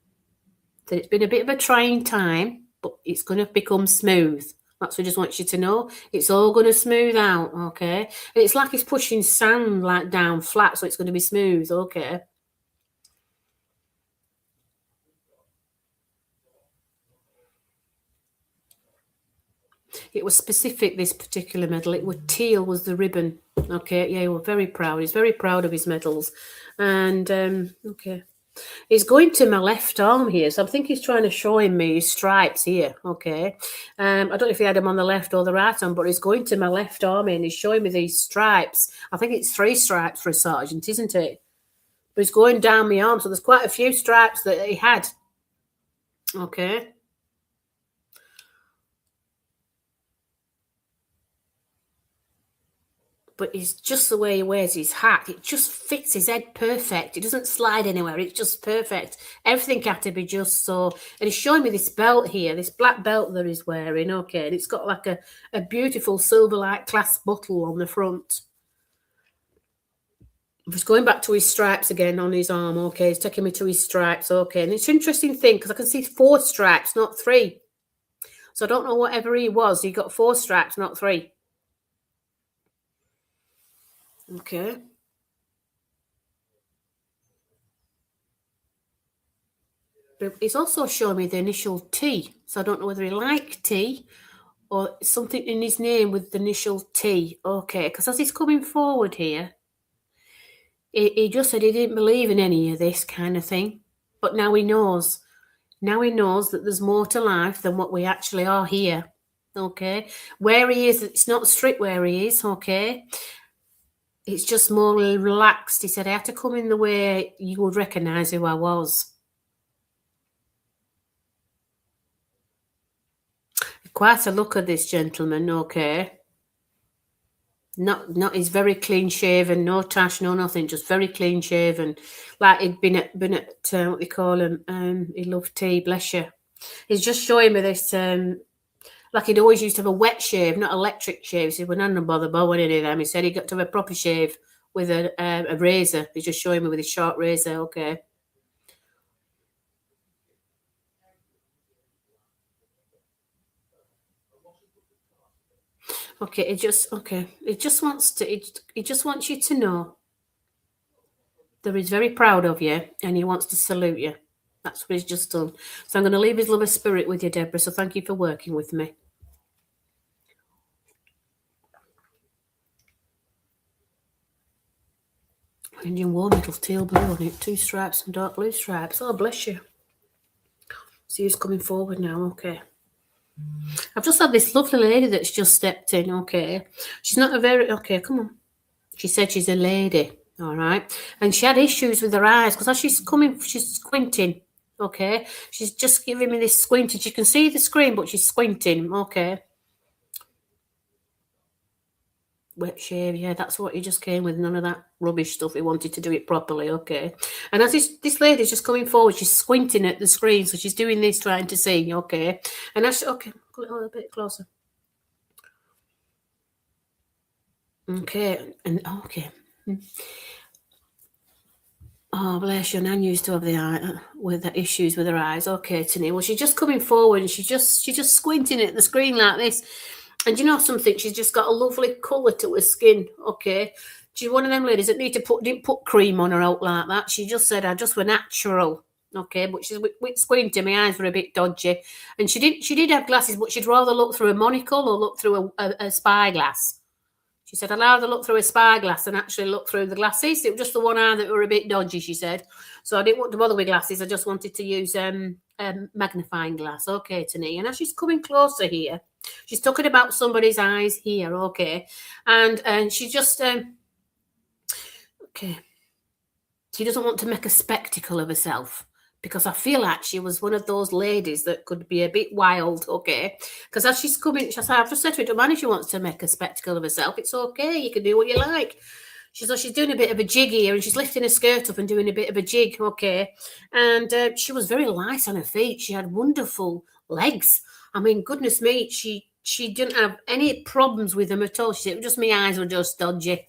it's been a bit of a trying time, but it's going to become smooth. That's what I just want you to know. It's all going to smooth out, okay? And it's like it's pushing sand like down flat, so it's going to be smooth, okay? It was specific, this particular medal. It was teal was the ribbon. Okay, yeah, we're very proud. He's very proud of his medals. And, okay. He's going to my left arm here, so I think he's trying to show me his stripes here, okay? I don't know if he had them on the left or the right arm, but he's going to my left arm and he's showing me these stripes. I think it's 3 stripes for a sergeant, isn't it? But he's going down my arm, so there's quite a few stripes that he had, okay? But it's just the way he wears his hat. It just fits his head perfect. It doesn't slide anywhere. It's just perfect. Everything had to be just so. And he's showing me this belt here, this black belt that he's wearing. Okay, and it's got like a beautiful silver-like clasp buckle on the front. He's going back to his stripes again on his arm. Okay, he's taking me to his stripes. Okay, and it's an interesting thing because I can see 4 stripes, not 3. So I don't know whatever he was. He got 4 stripes, not 3. Okay. But he's also showing me the initial T. So I don't know whether he liked T or something in his name with the initial T. Okay, because as he's coming forward here, he just said he didn't believe in any of this kind of thing. But now he knows. Now he knows that there's more to life than what we actually are here. Okay. Where he is, it's not strict where he is. Okay. It's just more relaxed. He said, I had to come in the way you would recognise who I was. Quite a look at this gentleman, okay. Not he's very clean shaven, no tash, no nothing, just very clean shaven. Like he'd been at what they call him, he loved tea, bless you. He's just showing me this, like he'd always used to have a wet shave, not electric shave. He said, well, none bother bowing any of them. He said he got to have a proper shave with a razor. He's just showing me with his short razor, okay. Okay, it just wants you to know that he's very proud of you and he wants to salute you. That's what he's just done. So I'm going to leave his love of spirit with you, Deborah. So thank you for working with me. Indian war medal, teal blue on it, 2 stripes and dark blue stripes. Oh, bless you. See who's coming forward now, okay. I've just had this lovely lady that's just stepped in, okay. She's not a very, okay, come on. She said she's a lady, all right. And she had issues with her eyes because as she's coming, she's squinting, okay. She's just giving me this squinting. She can see the screen, but she's squinting, okay. Wet shave, yeah, that's what he just came with. None of that rubbish stuff. He wanted to do it properly, okay. And as this lady's just coming forward, she's squinting at the screen, so she's doing this, trying to see, okay. And as okay, a little bit closer. Okay, and okay. Oh, bless you. Nan used to have the eye with the issues with her eyes. Okay, Tony. Well, she's just coming forward and she's just squinting at the screen like this. And you know something? She's just got a lovely colour to her skin. Okay. She's one of them ladies that didn't put cream on her out like that. She just said, I just were natural. Okay, but she's with squinting. My eyes were a bit dodgy. And she did have glasses, but she'd rather look through a monocle or look through a spyglass. She said, I'd rather look through a spyglass than actually look through the glasses. It was just the one eye that were a bit dodgy, she said. So I didn't want to bother with glasses. I just wanted to use magnifying glass. Okay, Tony. And as she's coming closer here, she's talking about somebody's eyes here, okay. And she just, okay. She doesn't want to make a spectacle of herself. Because I feel like she was one of those ladies that could be a bit wild, okay? Because as she's coming, I've just said to her, don't mind if she wants to make a spectacle of herself. It's okay. You can do what you like. She's doing a bit of a jig here, and she's lifting her skirt up and doing a bit of a jig, okay? And she was very light on her feet. She had wonderful legs. I mean, goodness me, she she didn't have any problems with them at all. She said, just my eyes were just dodgy.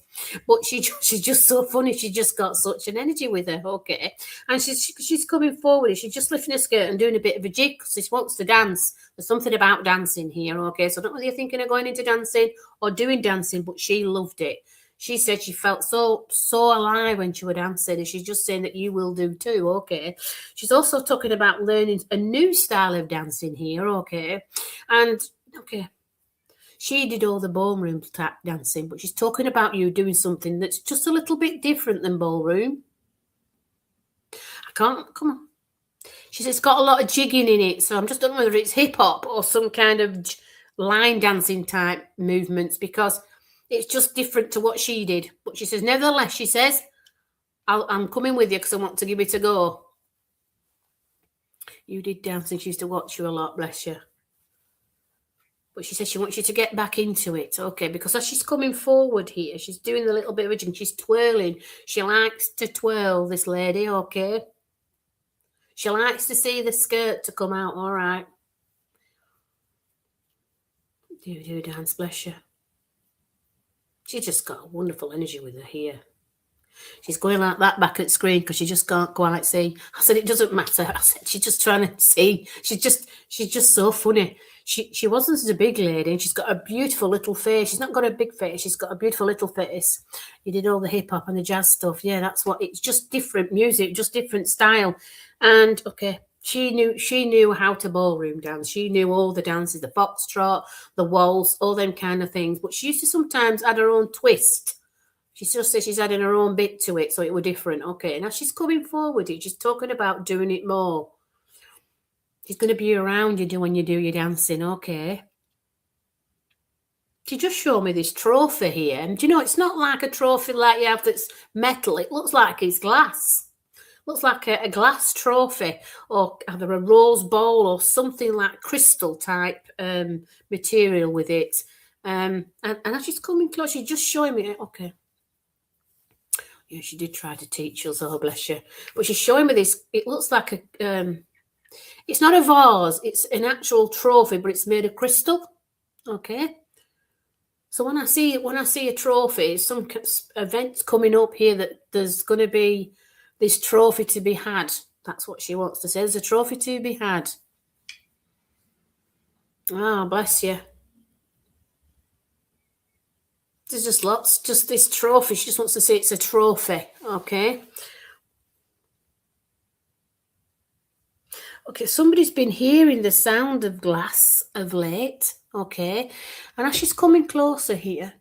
But she's just so funny. She just got such an energy with her, okay. And she's coming forward. She's just lifting her skirt and doing a bit of a jig because she wants to dance. There's something about dancing here, okay. So I don't know whether you're thinking of going into dancing or doing dancing, but she loved it. She said she felt so alive when she was dancing, and she's just saying that you will do too, okay. She's also talking about learning a new style of dancing here, okay. And okay, she did all the ballroom tap dancing, but she's talking about you doing something that's just a little bit different than ballroom. Come on. She says it's got a lot of jigging in it, so I'm just don't know whether it's hip hop or some kind of line dancing type movements, because it's just different to what she did. But she says, nevertheless, she says, I'm coming with you because I want to give it a go. You did dancing. She used to watch you a lot, bless you. But she says she wants you to get back into it, okay, because as she's coming forward here, she's doing a little bit of a jig, she's twirling. She likes to twirl, this lady, okay. She likes to see the skirt to come out, all right. Do dance, bless you. She's just got a wonderful energy with her here. She's going like that back at screen because she just can't quite see. I said, it doesn't matter. I said, she's just trying to see. She's just so funny. She wasn't such a big lady, and she's got a beautiful little face. She's not got a big face. She's got a beautiful little face. You did all the hip hop and the jazz stuff. Yeah, that's what, it's just different music, just different style. And okay, she knew how to ballroom dance. She knew all the dances, the foxtrot, the waltz, all them kind of things. But she used to sometimes add her own twist. She just says she's adding her own bit to it, so it were different. Okay, now she's coming forward. She's talking about doing it more. She's going to be around you when you do your dancing, okay. She just showed me this trophy here. And do you know, it's not like a trophy like you have that's metal. It looks like it's glass. Looks like a glass trophy, or either a rose bowl or something like crystal type material with it. And as she's coming close, she's just showing me it. Okay. Yeah, she did try to teach us, oh bless you. But she's showing me this. It looks like a, it's not a vase. It's an actual trophy, but it's made of crystal. Okay. So when I see a trophy, some events coming up here that there's going to be this trophy to be had. That's what she wants to say. There's a trophy to be had. Oh, bless you. There's just lots, just this trophy. She just wants to say it's a trophy, okay? Okay, somebody's been hearing the sound of glass of late, okay? And as she's coming closer here,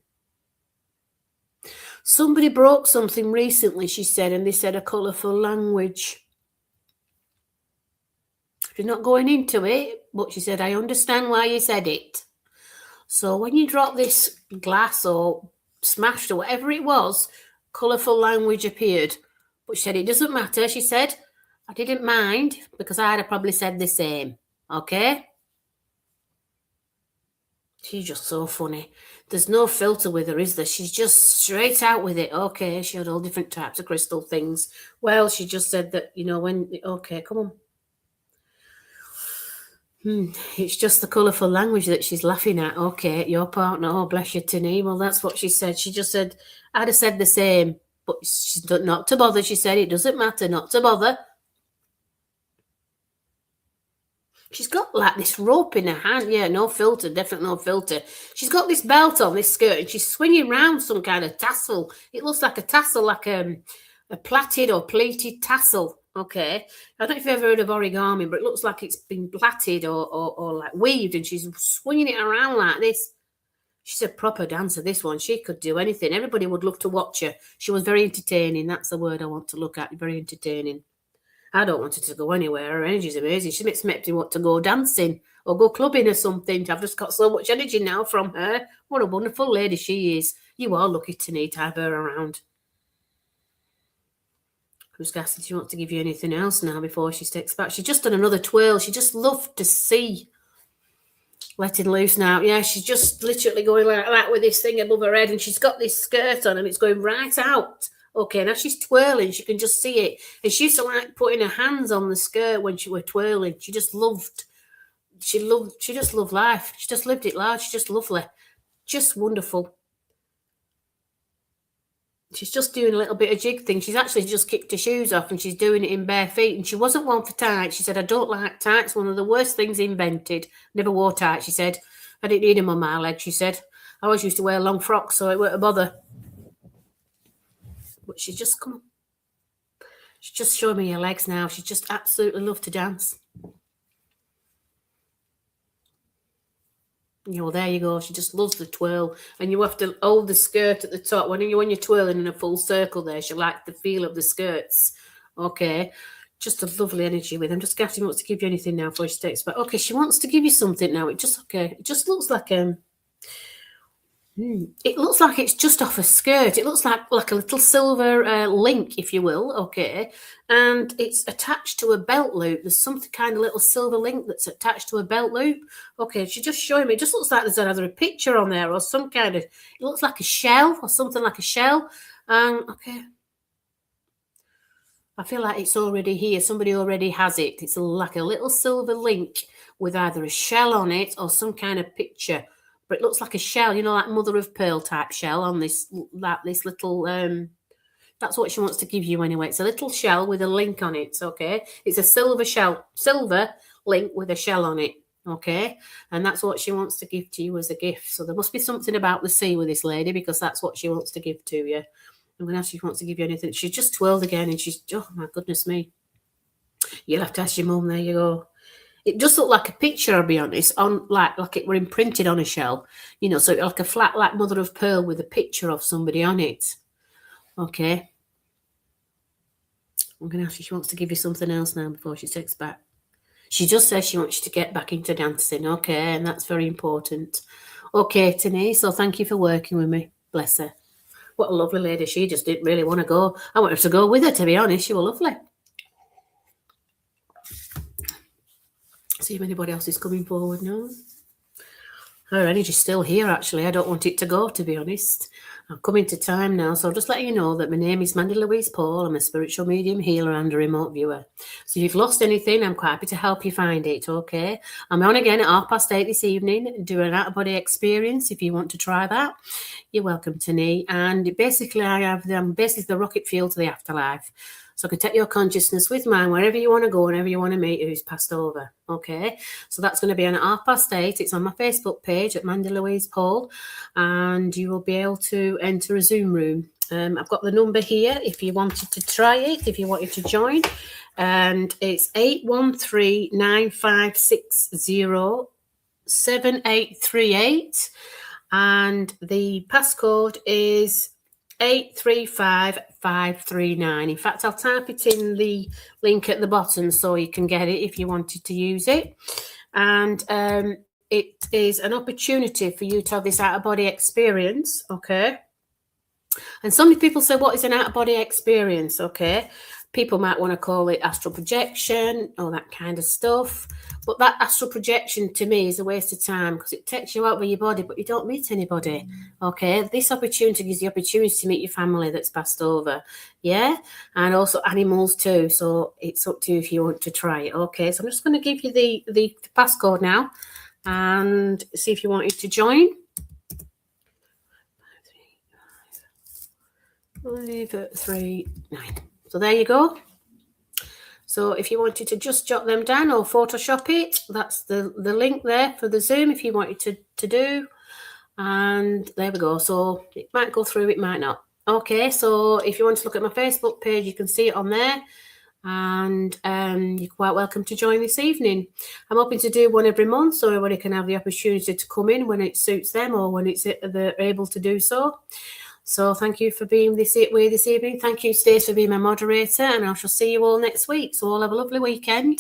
somebody broke something recently, she said, and they said a colourful language. She's not going into it, but she said, I understand why you said it. So when you drop this glass or smashed or whatever it was, colourful language appeared. But she said, it doesn't matter. She said, I didn't mind because I'd have probably said the same. Okay? She's just so funny. There's no filter with her, is there? She's just straight out with it. Okay, she had all different types of crystal things. Well, she just said that, you know, when... Okay, come on. It's just the colourful language that she's laughing at. Okay, your partner, oh, bless you, Tini. Well, that's what she said. She just said, I'd have said the same, but she's not to bother. She said, it doesn't matter, not to bother. She's got like this rope in her hand. Yeah, no filter, definitely no filter. She's got this belt on, this skirt, and she's swinging around some kind of tassel. It looks like a tassel, like a plaited or pleated tassel. Okay, I don't know if you've ever heard of origami, but it looks like it's been plaited or like weaved, and she's swinging it around like this. She's a proper dancer, this one. She could do anything. Everybody would love to watch her. She was very entertaining. That's the word I want to look at. Very entertaining. I don't want her to go anywhere. Her energy's amazing. She makes me want to go dancing or go clubbing or something. I've just got so much energy now from her. What a wonderful lady she is. You are lucky to have her around. Who's asking if she wants to give you anything else now before she takes back? She's just done another twirl. She just loved to see letting loose now. Yeah, she's just literally going like that with this thing above her head, and she's got this skirt on and it's going right out. Okay, now she's twirling. She can just see it. And she used to like putting her hands on the skirt when she were twirling. She she just loved life. She just lived it large. She's just lovely, just wonderful. She's just doing a little bit of jig thing. She's actually just kicked her shoes off and she's doing it in bare feet. And she wasn't one for tights. She said, I don't like tights. One of the worst things invented. Never wore tights, she said. I didn't need them on my legs, she said. I always used to wear long frocks, so it weren't a bother. But she's just come on. She's just showing me her legs now. She just absolutely loved to dance. There you go. She just loves the twirl. And you have to hold the skirt at the top. When you're twirling in a full circle there, she likes the feel of the skirts. Okay. Just a lovely energy with them. Just Catherine wants to give you anything now before she takes back. Okay, she wants to give you something now. It just looks like it looks like it's just off a skirt. It looks like a little silver link, if you will, okay? And it's attached to a belt loop. There's something kind of little silver link that's attached to a belt loop. Okay, she's just showing me. It just looks like there's either a picture on there or some kind of, it looks like a shell or something like a shell. Okay. I feel like it's already here. Somebody already has it. It's like a little silver link with either a shell on it or some kind of picture. But it looks like a shell, like mother of pearl type shell on this little, that's what she wants to give you anyway. It's a little shell with a link on it, okay? It's a silver link with a shell on it, okay? And that's what she wants to give to you as a gift. So there must be something about the sea with this lady because that's what she wants to give to you. I'm going to ask if she wants to give you anything. She just twirled again and she's, oh my goodness me. You'll have to ask your mum, there you go. It just looked like a picture, I'll be honest, on like it were imprinted on a shell, so like a flat, like mother of pearl with a picture of somebody on it. Okay. I'm going to ask if she wants to give you something else now before she takes back. She just says she wants you to get back into dancing, okay, and that's very important. Okay, Tini, so thank you for working with me. Bless her. What a lovely lady. She just didn't really want to go. I wanted to go with her, to be honest. She was lovely. See if anybody else is coming forward now. Her energy's still here, actually. I don't want it to go, to be honest. I'm coming to time now, so I'll just let you know that my name is Mandy Louise Paul. I'm a spiritual medium, healer, and a remote viewer. So if you've lost anything, I'm quite happy to help you find it, okay? I'm on again at 8:30 this evening, doing an out-of-body experience. If you want to try that, you're welcome to me. And basically, I'm basically the rocket fuel to the afterlife. So I can take your consciousness with mine wherever you want to go, whenever you want to meet who's passed over. Okay. So that's going to be on 8:30. It's on my Facebook page at Mandy Louise Paul. And you will be able to enter a Zoom room. I've got the number here if you wanted to try it, if you wanted to join. And it's 813-9560-7838. And the passcode is 835539. In fact, I'll type it in the link at the bottom so you can get it if you wanted to use it. And it is an opportunity for you to have this out-of-body experience, okay? And some people say, what is an out-of-body experience, okay? People might want to call it astral projection or that kind of stuff. But that astral projection to me is a waste of time because it takes you out of your body, but you don't meet anybody. Okay. This opportunity gives you the opportunity to meet your family that's passed over. Yeah. And also animals too. So it's up to you if you want to try it. Okay. So I'm just going to give you the passcode now and see if you wanted to join. 539. So there you go. So if you wanted to just jot them down or Photoshop it, that's the link there for the Zoom if you wanted to do. And there we go. So it might go through, it might not. Okay, so if you want to look at my Facebook page, you can see it on there. And you're quite welcome to join this evening. I'm hoping to do one every month so everybody can have the opportunity to come in when it suits them or when they're able to do so. So thank you for being with this evening. Thank you, Stace, for being my moderator, and I shall see you all next week. So all have a lovely weekend,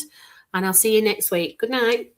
and I'll see you next week. Good night.